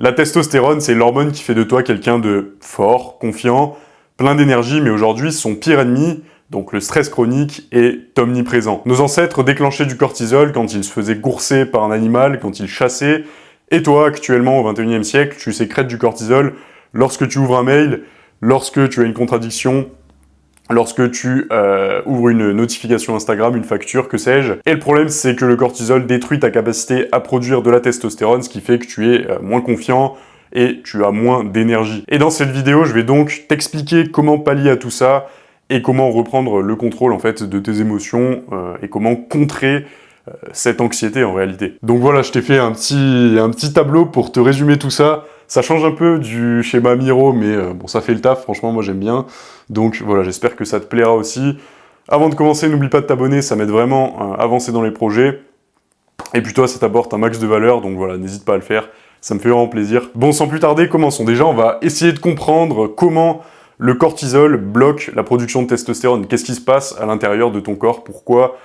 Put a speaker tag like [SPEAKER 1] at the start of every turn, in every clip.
[SPEAKER 1] La testostérone, c'est l'hormone qui fait de toi quelqu'un de fort, confiant, plein d'énergie, mais aujourd'hui, son pire ennemi, donc le stress chronique, est omniprésent. Nos ancêtres déclenchaient du cortisol quand ils se faisaient courser par un animal, quand ils chassaient, et toi, actuellement, au XXIe siècle, tu sécrètes du cortisol lorsque tu ouvres un mail, lorsque tu as une contradiction, lorsque tu ouvres une notification Instagram, une facture, que sais-je. Et le problème, c'est que le cortisol détruit ta capacité à produire de la testostérone, ce qui fait que tu es moins confiant et tu as moins d'énergie. Et dans cette vidéo, je vais donc t'expliquer comment pallier à tout ça et comment reprendre le contrôle en fait de tes émotions et comment contrer cette anxiété en réalité. Donc voilà, je t'ai fait un petit tableau pour te résumer tout ça. Ça change un peu du schéma Miro, mais bon, ça fait le taf, franchement, moi j'aime bien. Donc voilà, j'espère que ça te plaira aussi. Avant de commencer, n'oublie pas de t'abonner, ça m'aide vraiment à avancer dans les projets. Et puis toi, ça t'apporte un max de valeur, donc voilà, n'hésite pas à le faire, ça me fait vraiment plaisir. Bon, sans plus tarder, commençons. Déjà, on va essayer de comprendre comment le cortisol bloque la production de testostérone. Qu'est-ce qui se passe à l'intérieur de ton corps? Pourquoi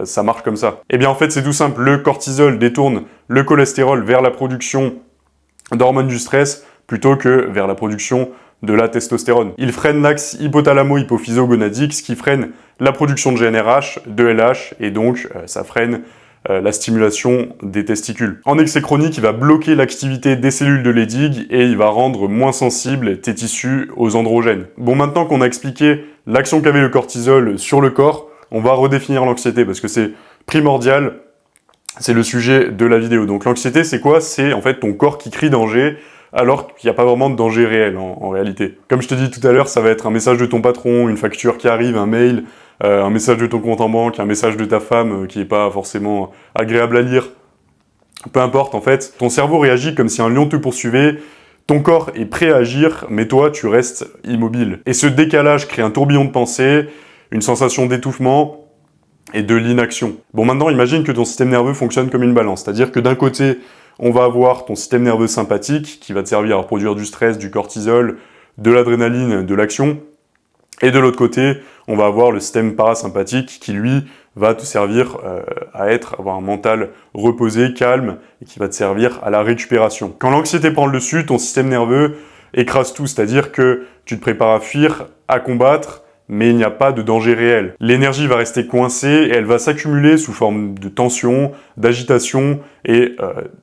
[SPEAKER 1] ça marche comme ça? Eh bien, en fait, c'est tout simple. Le cortisol détourne le cholestérol vers la production d'hormones du stress plutôt que vers la production de la testostérone. Il freine l'axe hypothalamo-hypophyso-gonadique, ce qui freine la production de GnRH, de LH, et donc ça freine la stimulation des testicules. En excès chronique, il va bloquer l'activité des cellules de Leydig et il va rendre moins sensibles tes tissus aux androgènes. Bon, maintenant qu'on a expliqué l'action qu'avait le cortisol sur le corps, on va redéfinir l'anxiété parce que c'est primordial. C'est le sujet de la vidéo. Donc l'anxiété, c'est quoi? C'est en fait ton corps qui crie danger, alors qu'il n'y a pas vraiment de danger réel en réalité. Comme je te dis tout à l'heure, ça va être un message de ton patron, une facture qui arrive, un mail, un message de ton compte en banque, un message de ta femme qui n'est pas forcément agréable à lire. Peu importe, en fait, ton cerveau réagit comme si un lion te poursuivait, ton corps est prêt à agir, mais toi, tu restes immobile. Et ce décalage crée un tourbillon de pensée, une sensation d'étouffement, et de l'inaction. Bon, maintenant, imagine que ton système nerveux fonctionne comme une balance, c'est-à-dire que d'un côté, on va avoir ton système nerveux sympathique, qui va te servir à produire du stress, du cortisol, de l'adrénaline, de l'action, et de l'autre côté, on va avoir le système parasympathique, qui lui, va te servir à avoir un mental reposé, calme, et qui va te servir à la récupération. Quand l'anxiété prend le dessus, ton système nerveux écrase tout, c'est-à-dire que tu te prépares à fuir, à combattre, mais il n'y a pas de danger réel. L'énergie va rester coincée et elle va s'accumuler sous forme de tension, d'agitation et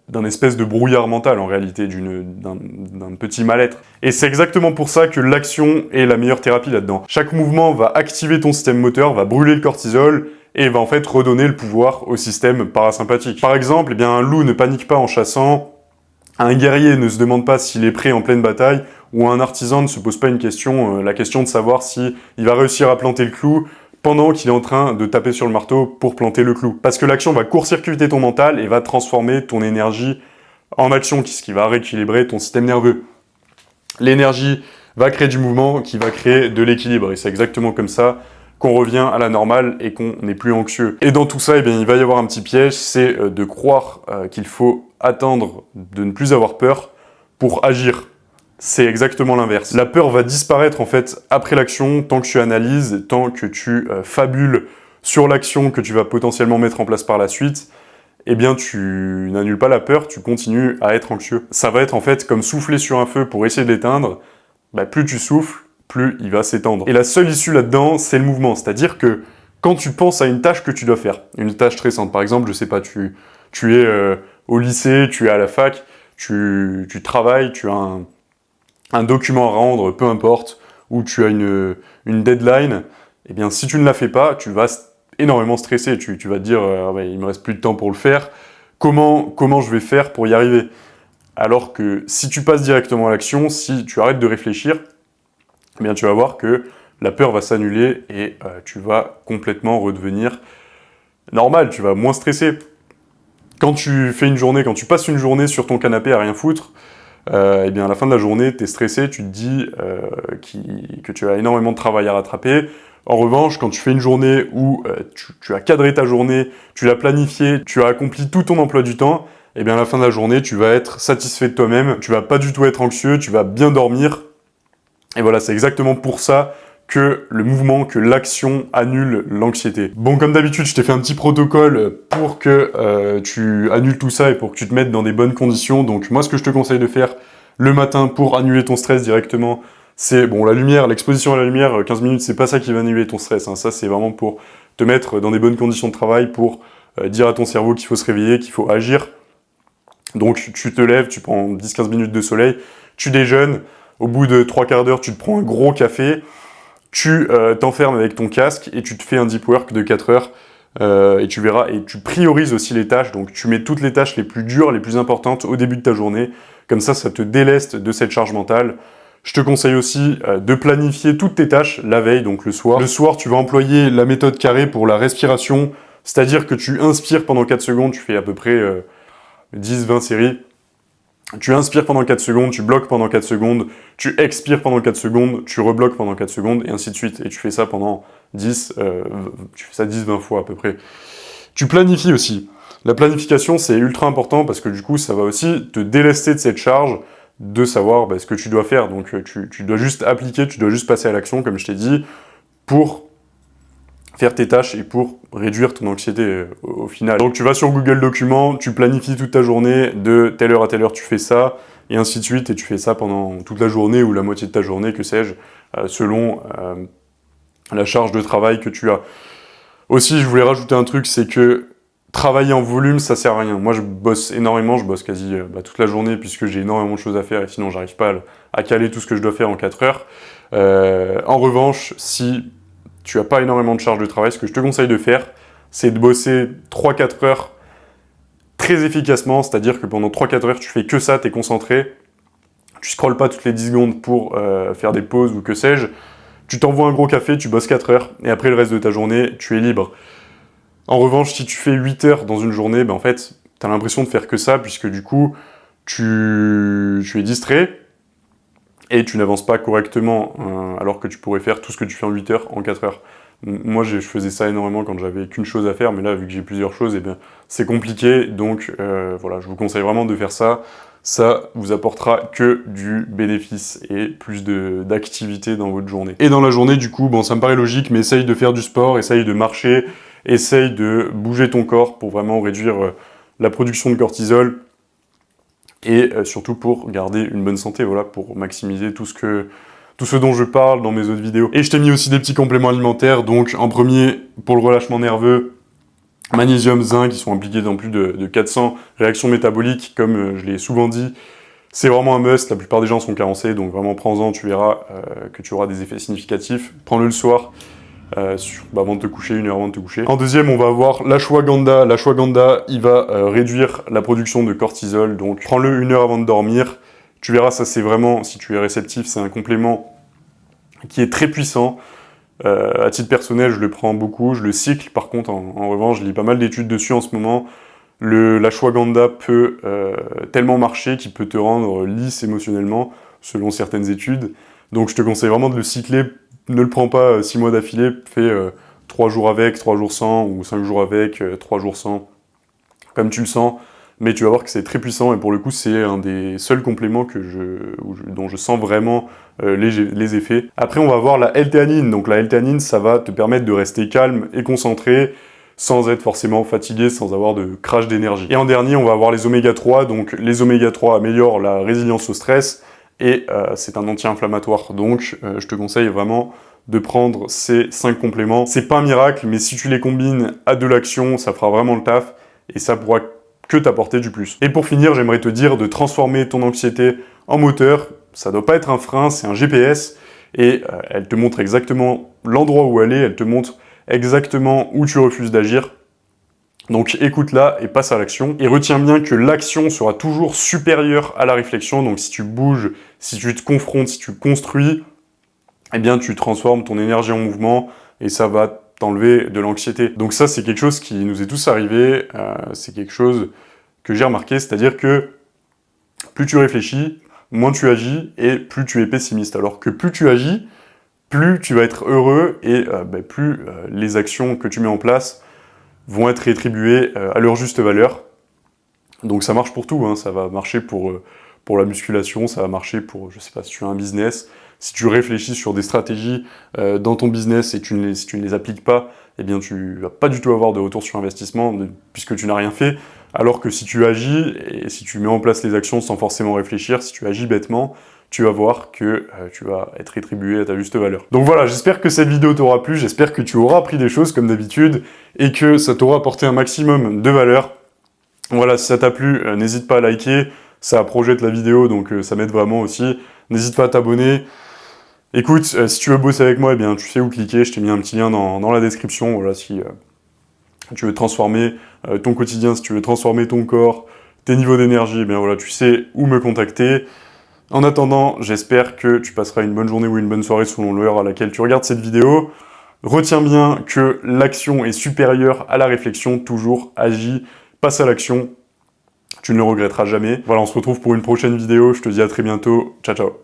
[SPEAKER 1] d'un espèce de brouillard mental en réalité, d'un petit mal-être. Et c'est exactement pour ça que l'action est la meilleure thérapie là-dedans. Chaque mouvement va activer ton système moteur, va brûler le cortisol et va en fait redonner le pouvoir au système parasympathique. Par exemple, eh bien, un loup ne panique pas en chassant, un guerrier ne se demande pas s'il est prêt en pleine bataille, ou un artisan ne se pose pas une question, la question de savoir si il va réussir à planter le clou pendant qu'il est en train de taper sur le marteau pour planter le clou. Parce que l'action va court-circuiter ton mental et va transformer ton énergie en action, ce qui va rééquilibrer ton système nerveux. L'énergie va créer du mouvement qui va créer de l'équilibre, et c'est exactement comme ça qu'on revient à la normale et qu'on n'est plus anxieux. Et dans tout ça, eh bien, il va y avoir un petit piège, c'est de croire qu'il faut attendre de ne plus avoir peur pour agir. C'est exactement l'inverse. La peur va disparaître en fait après l'action, tant que tu analyses, tant que tu fabules sur l'action que tu vas potentiellement mettre en place par la suite, eh bien tu n'annules pas la peur, tu continues à être anxieux. Ça va être en fait comme souffler sur un feu pour essayer de l'éteindre, plus tu souffles, plus il va s'étendre. Et la seule issue là-dedans, c'est le mouvement, c'est-à-dire que quand tu penses à une tâche que tu dois faire, une tâche stressante, par exemple, je sais pas, tu es au lycée, tu es à la fac, tu travailles, tu as un document à rendre, peu importe, ou tu as une deadline, eh bien si tu ne la fais pas, tu vas énormément stresser, tu vas te dire il me reste plus de temps pour le faire, comment je vais faire pour y arriver? Alors que si tu passes directement à l'action, si tu arrêtes de réfléchir, eh bien tu vas voir que la peur va s'annuler et tu vas complètement redevenir normal, tu vas moins stresser. Quand tu passes une journée sur ton canapé à rien foutre, eh bien à la fin de la journée, tu es stressé, tu te dis que tu as énormément de travail à rattraper. En revanche, quand tu fais une journée où tu as cadré ta journée, tu l'as planifiée, tu as accompli tout ton emploi du temps, eh bien à la fin de la journée, tu vas être satisfait de toi-même, tu vas pas du tout être anxieux, tu vas bien dormir. Et voilà, c'est exactement pour ça que le mouvement, que l'action annule l'anxiété. Bon, comme d'habitude, je t'ai fait un petit protocole pour que tu annules tout ça et pour que tu te mettes dans des bonnes conditions. Donc moi, ce que je te conseille de faire le matin pour annuler ton stress directement, c'est, bon, la lumière, l'exposition à la lumière, 15 minutes, c'est pas ça qui va annuler ton stress, hein. Ça, c'est vraiment pour te mettre dans des bonnes conditions de travail, pour dire à ton cerveau qu'il faut se réveiller, qu'il faut agir. Donc tu te lèves, tu prends 10-15 minutes de soleil, tu déjeunes, au bout de 3/4 d'heure, tu te prends un gros café, tu t'enfermes avec ton casque et tu te fais un deep work de 4 heures et tu verras, et tu priorises aussi les tâches, donc tu mets toutes les tâches les plus dures, les plus importantes au début de ta journée, comme ça te déleste de cette charge mentale. Je te conseille aussi de planifier toutes tes tâches la veille, donc le soir. Le soir, tu vas employer la méthode carré pour la respiration, c'est-à-dire que tu inspires pendant 4 secondes, tu fais à peu près 10-20 séries. Tu inspires pendant 4 secondes, tu bloques pendant 4 secondes, tu expires pendant 4 secondes, tu rebloques pendant 4 secondes, et ainsi de suite. Et tu fais ça pendant 10-20 fois à peu près. Tu planifies aussi. La planification, c'est ultra important parce que du coup, ça va aussi te délester de cette charge de savoir ce que tu dois faire. Donc tu dois juste appliquer, tu dois juste passer à l'action, comme je t'ai dit, pour faire tes tâches et pour réduire ton anxiété au final. Donc tu vas sur Google Documents, tu planifies toute ta journée, de telle heure à telle heure tu fais ça, et ainsi de suite, et tu fais ça pendant toute la journée ou la moitié de ta journée, que sais-je, selon la charge de travail que tu as. Aussi, je voulais rajouter un truc, c'est que travailler en volume, ça sert à rien. Moi, je bosse énormément, je bosse quasi toute la journée, puisque j'ai énormément de choses à faire, et sinon j'arrive pas à caler tout ce que je dois faire en 4 heures. En revanche, si tu n'as pas énormément de charge de travail, ce que je te conseille de faire, c'est de bosser 3-4 heures très efficacement, c'est-à-dire que pendant 3-4 heures, tu fais que ça, tu es concentré, tu scrolles pas toutes les 10 secondes pour faire des pauses ou que sais-je, tu t'envoies un gros café, tu bosses 4 heures, et après le reste de ta journée, tu es libre. En revanche, si tu fais 8 heures dans une journée, en fait, tu as l'impression de faire que ça, puisque du coup, tu es distrait, et tu n'avances pas correctement, alors que tu pourrais faire tout ce que tu fais en 8 heures en 4 heures. Moi, je faisais ça énormément quand j'avais qu'une chose à faire, mais là, vu que j'ai plusieurs choses, c'est compliqué, donc voilà, je vous conseille vraiment de faire ça. Ça vous apportera que du bénéfice et plus d'activité dans votre journée. Et dans la journée, du coup, ça me paraît logique, mais essaye de faire du sport, essaye de marcher, essaye de bouger ton corps pour vraiment réduire la production de cortisol, et surtout pour garder une bonne santé, voilà, pour maximiser tout ce dont je parle dans mes autres vidéos. Et je t'ai mis aussi des petits compléments alimentaires, donc en premier, pour le relâchement nerveux, magnésium, zinc, qui sont impliqués dans plus de 400 réactions métaboliques, comme je l'ai souvent dit. C'est vraiment un must, la plupart des gens sont carencés, donc vraiment prends-en, tu verras que tu auras des effets significatifs. Prends-le le soir, avant de te coucher, 1 heure avant de te coucher. En deuxième, on va avoir l'ashwagandha. L'ashwagandha, il va réduire la production de cortisol, donc prends-le 1 heure avant de dormir. Tu verras, ça c'est vraiment, si tu es réceptif, c'est un complément qui est très puissant. À titre personnel, je le prends beaucoup, je le cycle. Par contre, en revanche, je lis pas mal d'études dessus en ce moment. L'ashwagandha peut tellement marcher qu'il peut te rendre lisse émotionnellement, selon certaines études. Donc je te conseille vraiment de le cycler. Ne le prends pas 6 mois d'affilée, fais 3 jours avec, 3 jours sans, ou 5 jours avec, 3 jours sans, comme tu le sens. Mais tu vas voir que c'est très puissant, et pour le coup, c'est un des seuls compléments dont je sens vraiment les effets. Après, on va voir la L-théanine. Donc la L-théanine, ça va te permettre de rester calme et concentré, sans être forcément fatigué, sans avoir de crash d'énergie. Et en dernier, on va avoir les oméga 3. Donc les oméga 3 améliorent la résilience au stress, et c'est un anti-inflammatoire. Donc je te conseille vraiment de prendre ces 5 compléments. C'est pas un miracle, mais si tu les combines à de l'action, ça fera vraiment le taf, et ça pourra que t'apporter du plus. Et pour finir, j'aimerais te dire de transformer ton anxiété en moteur. Ça doit pas être un frein, c'est un GPS, et elle te montre exactement l'endroit où aller, elle te montre exactement où tu refuses d'agir. Donc écoute-la et passe à l'action. Et retiens bien que l'action sera toujours supérieure à la réflexion. Donc si tu bouges, si tu te confrontes, si tu construis, eh bien tu transformes ton énergie en mouvement, et ça va t'enlever de l'anxiété. Donc ça, c'est quelque chose qui nous est tous arrivé, c'est quelque chose que j'ai remarqué, c'est-à-dire que plus tu réfléchis, moins tu agis, et plus tu es pessimiste. Alors que plus tu agis, plus tu vas être heureux, et plus les actions que tu mets en place vont être rétribuées à leur juste valeur. Donc ça marche pour tout, hein. Ça va marcher pour la musculation, ça va marcher pour, je sais pas, si tu as un business, Si tu réfléchis sur des stratégies dans ton business et que si tu ne les appliques pas, eh bien tu vas pas du tout avoir de retour sur investissement puisque tu n'as rien fait. Alors que si tu agis et si tu mets en place les actions sans forcément réfléchir, si tu agis bêtement, tu vas voir que tu vas être rétribué à ta juste valeur. Donc voilà, j'espère que cette vidéo t'aura plu, j'espère que tu auras appris des choses comme d'habitude et que ça t'aura apporté un maximum de valeur. Voilà, si ça t'a plu, n'hésite pas à liker, ça projette la vidéo, donc ça m'aide vraiment aussi. N'hésite pas à t'abonner. Écoute, si tu veux bosser avec moi, eh bien, tu sais où cliquer, je t'ai mis un petit lien dans la description, voilà, si tu veux transformer ton quotidien, si tu veux transformer ton corps, tes niveaux d'énergie, eh bien voilà, tu sais où me contacter. En attendant, j'espère que tu passeras une bonne journée ou une bonne soirée selon l'heure à laquelle tu regardes cette vidéo. Retiens bien que l'action est supérieure à la réflexion, toujours agis, passe à l'action, tu ne le regretteras jamais. Voilà, on se retrouve pour une prochaine vidéo, je te dis à très bientôt, ciao ciao.